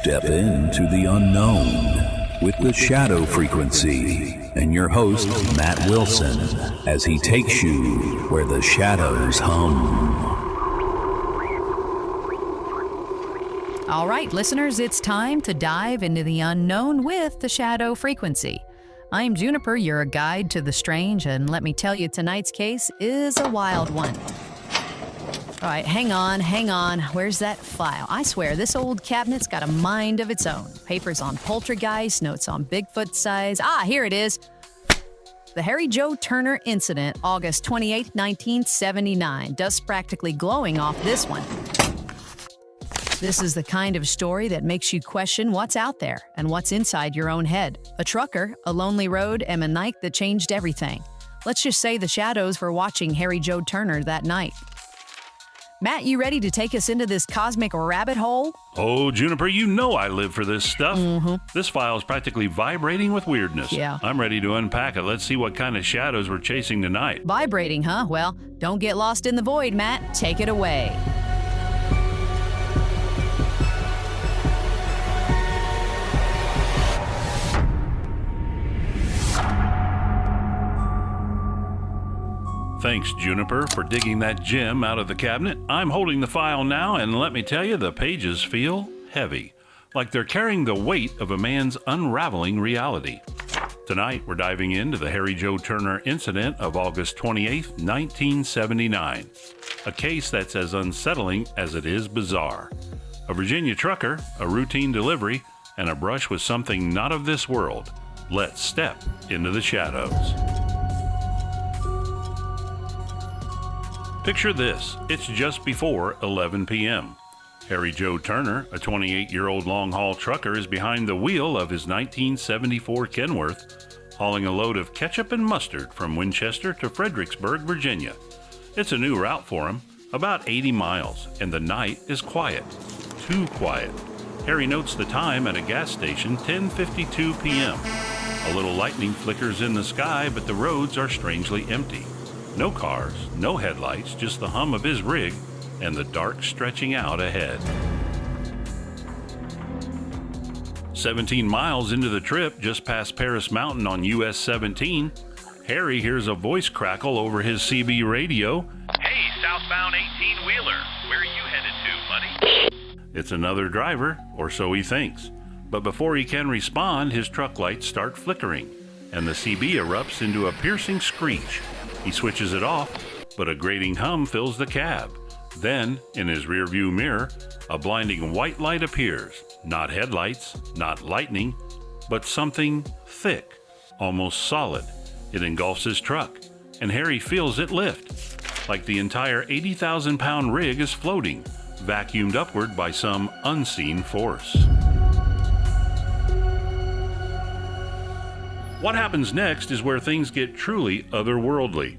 Step into the unknown with the shadow frequency and your host, Matt Wilson, as he takes you where the shadows hum. All right, listeners, it's time to dive into the unknown with the shadow frequency. I'm Juniper, your guide to the strange, and let me tell you, tonight's case is a wild one. All right, hang on. Where's that file? I swear, this old cabinet's got a mind of its own. Papers on poltergeist, notes on Bigfoot size. Here it is. The Harry Joe Turner incident, August 28, 1979. Dust practically glowing off this one. This is the kind of story that makes you question what's out there and what's inside your own head. A trucker, a lonely road, and a night that changed everything. Let's just say the shadows were watching Harry Joe Turner that night. Matt, you ready to take us into this cosmic rabbit hole? Oh, Juniper, you know I live for this stuff. Mm-hmm. This file is practically vibrating with weirdness. Yeah. I'm ready to unpack it. Let's see what kind of shadows we're chasing tonight. Vibrating, huh? Well, don't get lost in the void, Matt. Take it away. Thanks, Juniper, for digging that gem out of the cabinet. I'm holding the file now, and let me tell you, the pages feel heavy, like they're carrying the weight of a man's unraveling reality. Tonight, we're diving into the Harry Joe Turner incident of August 28, 1979, a case that's as unsettling as it is bizarre. A Virginia trucker, a routine delivery, and a brush with something not of this world. Let's step into the shadows. Picture this, it's just before 11 p.m. Harry Joe Turner, a 28-year-old long-haul trucker, is behind the wheel of his 1974 Kenworth, hauling a load of ketchup and mustard from Winchester to Fredericksburg, Virginia. It's a new route for him, about 80 miles, and the night is quiet. Too quiet. Harry notes the time at a gas station, 10:52 p.m. A little lightning flickers in the sky, but the roads are strangely empty. No cars, no headlights, just the hum of his rig and the dark stretching out ahead. 17 miles into the trip, just past Paris Mountain on US 17, Harry hears a voice crackle over his CB radio. Hey, southbound 18-wheeler, where are you headed to, buddy? It's another driver, or so he thinks. But before he can respond, his truck lights start flickering, and the CB erupts into a piercing screech. He switches it off, but a grating hum fills the cab. Then, in his rearview mirror, a blinding white light appears. Not headlights, not lightning, but something thick, almost solid. It engulfs his truck, and Harry feels it lift, like the entire 80,000-pound rig is floating, vacuumed upward by some unseen force. What happens next is where things get truly otherworldly.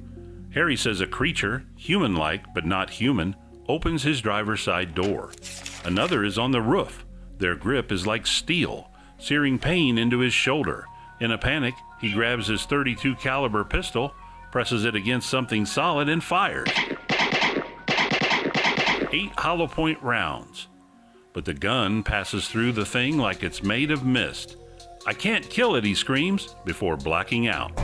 Harry says a creature, human-like but not human, opens his driver's side door. Another is on the roof. Their grip is like steel, searing pain into his shoulder. In a panic, he grabs his .32 caliber pistol, presses it against something solid, and fires. 8 hollow point rounds. But the gun passes through the thing like it's made of mist. "I can't kill it," he screams, before blacking out.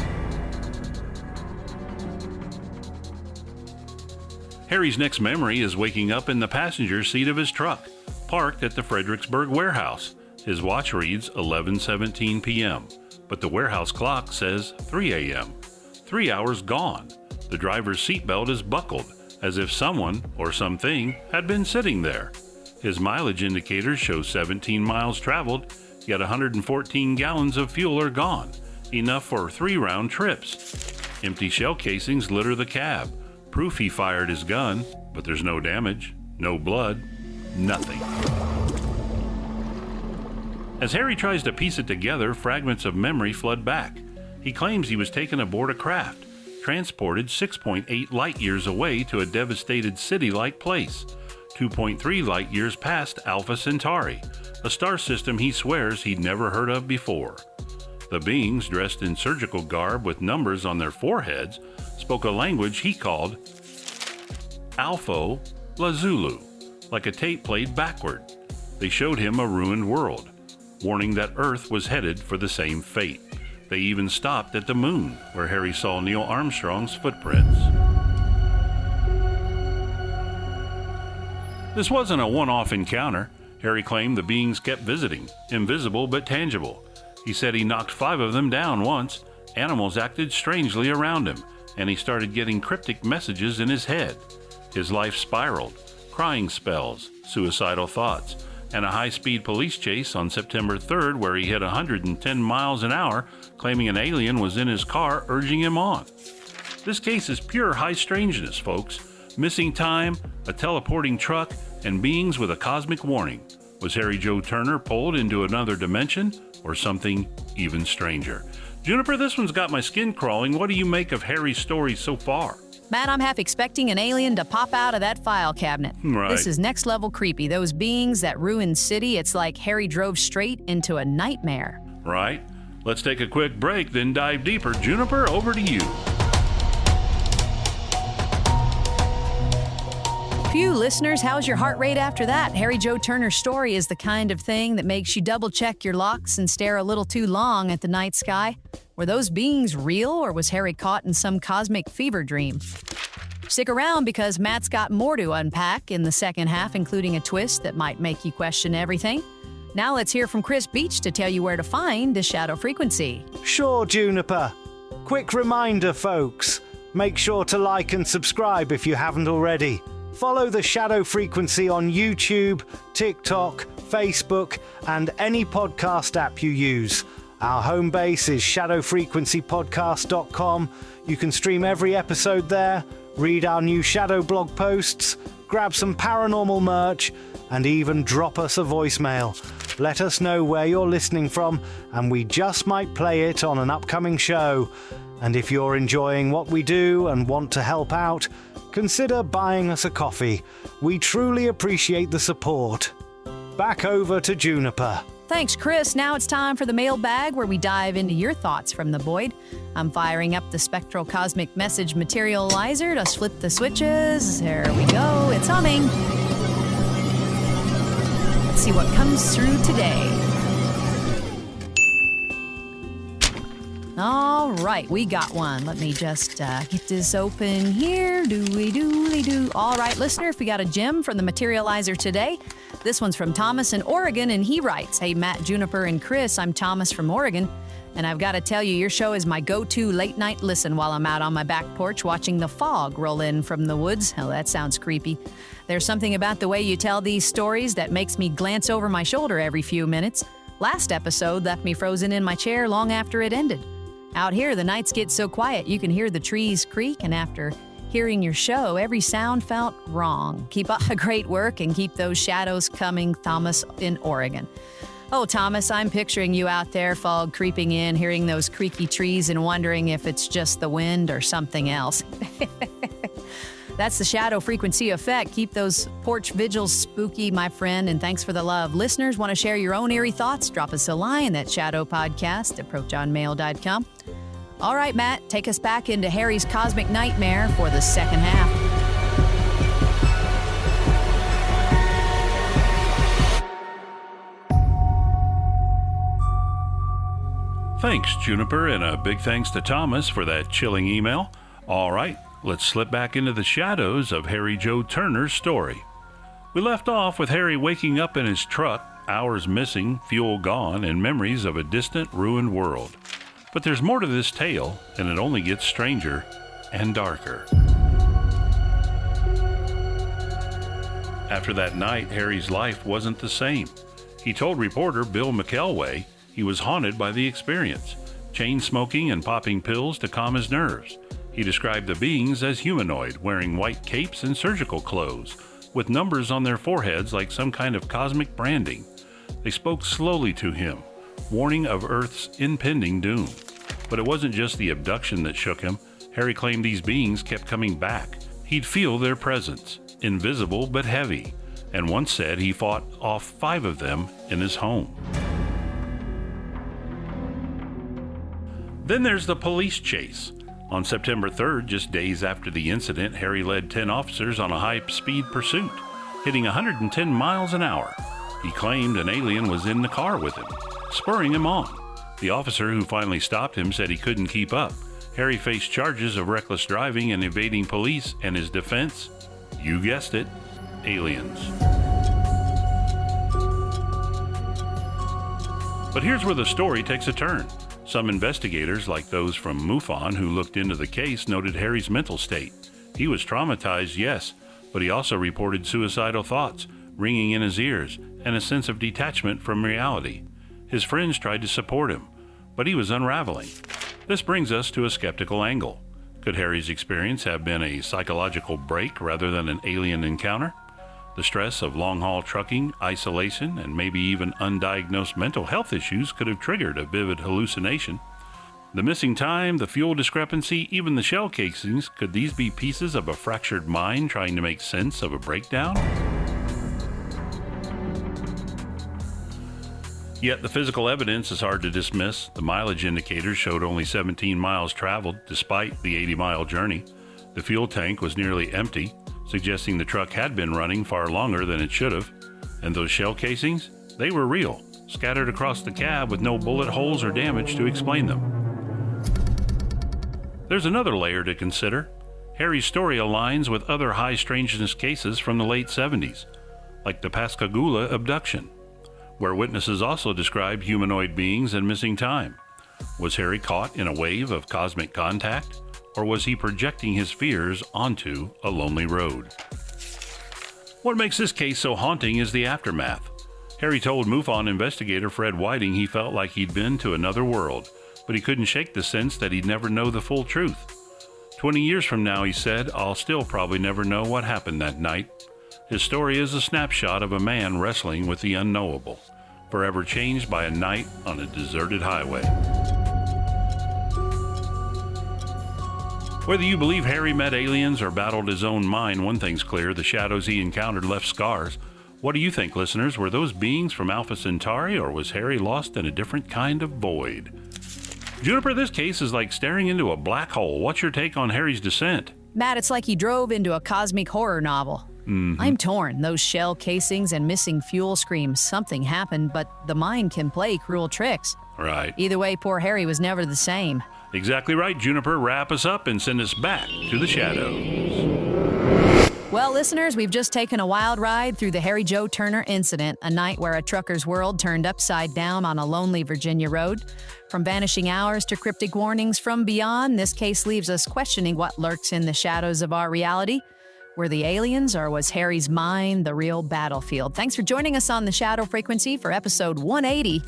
Harry's next memory is waking up in the passenger seat of his truck, parked at the Fredericksburg warehouse. His watch reads 11:17 p.m., but the warehouse clock says 3 a.m. 3 hours gone. The driver's seatbelt is buckled, as if someone or something had been sitting there. His mileage indicators show 17 miles traveled, yet 114 gallons of fuel are gone, enough for 3 round trips. Empty shell casings litter the cab, proof he fired his gun, but there's no damage, no blood, nothing. As Harry tries to piece it together, fragments of memory flood back. He claims he was taken aboard a craft, transported 6.8 light years away to a devastated city-like place, 2.3 light years past Alpha Centauri, a star system he swears he'd never heard of before. The beings, dressed in surgical garb with numbers on their foreheads, spoke a language he called Alpho Lazulu, like a tape played backward. They showed him a ruined world, warning that Earth was headed for the same fate. They even stopped at the moon, where Harry saw Neil Armstrong's footprints. This wasn't a one-off encounter. Harry claimed the beings kept visiting, invisible but tangible. He said he knocked 5 of them down once. Animals acted strangely around him, and he started getting cryptic messages in his head. His life spiraled, crying spells, suicidal thoughts, and a high-speed police chase on September 3rd where he hit 110 miles an hour, claiming an alien was in his car urging him on. This case is pure high strangeness, folks. Missing time, a teleporting truck, and beings with a cosmic warning. Was Harry Joe Turner pulled into another dimension, or something even stranger? Juniper, this one's got my skin crawling. What do you make of Harry's story so far? Matt, I'm half expecting an alien to pop out of that file cabinet. Right. This is next level creepy. Those beings, that ruined city, it's like Harry drove straight into a nightmare. Right. Let's take a quick break, then dive deeper. Juniper, over to you. Phew, listeners, how's your heart rate after that? Harry Joe Turner's story is the kind of thing that makes you double-check your locks and stare a little too long at the night sky. Were those beings real, or was Harry caught in some cosmic fever dream? Stick around, because Matt's got more to unpack in the second half, including a twist that might make you question everything. Now let's hear from Chris Beach to tell you where to find the Shadow Frequency. Sure, Juniper. Quick reminder, folks. Make sure to like and subscribe if you haven't already. Follow the Shadow Frequency on YouTube, TikTok, Facebook, and any podcast app you use. Our home base is shadowfrequencypodcast.com. You can stream every episode there, read our new Shadow blog posts, grab some paranormal merch, and even drop us a voicemail. Let us know where you're listening from, and we just might play it on an upcoming show. And if you're enjoying what we do and want to help out, consider buying us a coffee. We truly appreciate the support. Back over to Juniper. Thanks, Chris. Now it's time for the Mailbag, where we dive into your thoughts from the void. I'm firing up the spectral cosmic message materializer to flip the switches. There we go. It's humming. Let's see what comes through today. All right, we got one. Let me just get this open here. Dooly-dooly-doo. All right, listener, if we got a gem from the materializer today, this one's from Thomas in Oregon, and he writes, "Hey, Matt, Juniper, and Chris, I'm Thomas from Oregon, and I've got to tell you, your show is my go-to late-night listen while I'm out on my back porch watching the fog roll in from the woods." Oh, that sounds creepy. There's something about the way you tell these stories that makes me glance over my shoulder every few minutes. Last episode left me frozen in my chair long after it ended. Out here, the nights get so quiet you can hear the trees creak, and after hearing your show, every sound felt wrong. Keep up the great work and keep those shadows coming, Thomas in Oregon. Oh, Thomas, I'm picturing you out there, fog creeping in, hearing those creaky trees and wondering if it's just the wind or something else. That's the Shadow Frequency effect. Keep those porch vigils spooky, my friend, and thanks for the love. Listeners, want to share your own eerie thoughts? Drop us a line at shadowpodcast@protonmail.com. All right, Matt, take us back into Harry's cosmic nightmare for the second half. Thanks, Juniper, and a big thanks to Thomas for that chilling email. All right, let's slip back into the shadows of Harry Joe Turner's story. We left off with Harry waking up in his truck, hours missing, fuel gone, and memories of a distant, ruined world. But there's more to this tale, and it only gets stranger and darker. After that night, Harry's life wasn't the same. He told reporter Bill McElway he was haunted by the experience, chain smoking and popping pills to calm his nerves. He described the beings as humanoid, wearing white capes and surgical clothes, with numbers on their foreheads like some kind of cosmic branding. They spoke slowly to him, warning of Earth's impending doom. But it wasn't just the abduction that shook him. Harry claimed these beings kept coming back. He'd feel their presence, invisible but heavy, and once said he fought off 5 of them in his home. Then there's the police chase. On September 3rd, just days after the incident, Harry led 10 officers on a high-speed pursuit, hitting 110 miles an hour. He claimed an alien was in the car with him, spurring him on. The officer who finally stopped him said he couldn't keep up. Harry faced charges of reckless driving and evading police, and his defense? You guessed it, aliens. But here's where the story takes a turn. Some investigators, like those from MUFON who looked into the case, noted Harry's mental state. He was traumatized, yes, but he also reported suicidal thoughts, ringing in his ears, and a sense of detachment from reality. His friends tried to support him, but he was unraveling. This brings us to a skeptical angle. Could Harry's experience have been a psychological break rather than an alien encounter? The stress of long-haul trucking, isolation, and maybe even undiagnosed mental health issues could have triggered a vivid hallucination. The missing time, the fuel discrepancy, even the shell casings, could these be pieces of a fractured mind trying to make sense of a breakdown? Yet the physical evidence is hard to dismiss. The mileage indicators showed only 17 miles traveled despite the 80-mile journey. The fuel tank was nearly empty, suggesting the truck had been running far longer than it should have. And those shell casings? They were real, scattered across the cab with no bullet holes or damage to explain them. There's another layer to consider. Harry's story aligns with other high strangeness cases from the late 70s, like the Pascagoula abduction, where witnesses also described humanoid beings and missing time. Was Harry caught in a wave of cosmic contact, or was he projecting his fears onto a lonely road? What makes this case so haunting is the aftermath. Harry told MUFON investigator Fred Whiting he felt like he'd been to another world, but he couldn't shake the sense that he'd never know the full truth. 20 years from now, he said, I'll still probably never know what happened that night. His story is a snapshot of a man wrestling with the unknowable, forever changed by a night on a deserted highway. Whether you believe Harry met aliens or battled his own mind, one thing's clear, the shadows he encountered left scars. What do you think, listeners? Were those beings from Alpha Centauri, or was Harry lost in a different kind of void? Juniper, this case is like staring into a black hole. What's your take on Harry's descent? Matt, it's like he drove into a cosmic horror novel. I'm torn. Those shell casings and missing fuel scream something happened, but the mind can play cruel tricks. Right. Either way, poor Harry was never the same. Exactly right, Juniper. Wrap us up and send us back to the shadows. Well, listeners, we've just taken a wild ride through the Harry Joe Turner incident, a night where a trucker's world turned upside down on a lonely Virginia road. From vanishing hours to cryptic warnings from beyond, this case leaves us questioning what lurks in the shadows of our reality. Were the aliens, or was Harry's mind the real battlefield? Thanks for joining us on the Shadow Frequency for episode 180.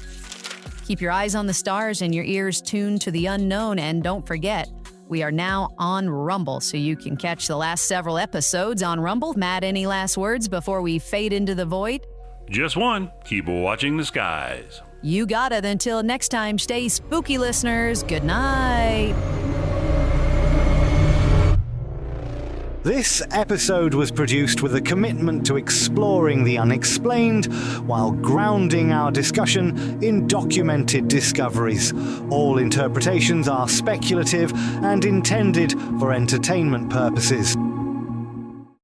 Keep your eyes on the stars and your ears tuned to the unknown, and don't forget, we are now on Rumble, so you can catch the last several episodes on Rumble. Matt, any last words before we fade into the void? Just one. Keep watching the skies. You got it. Until next time, stay spooky, listeners. Good night. This episode was produced with a commitment to exploring the unexplained while grounding our discussion in documented discoveries. All interpretations are speculative and intended for entertainment purposes.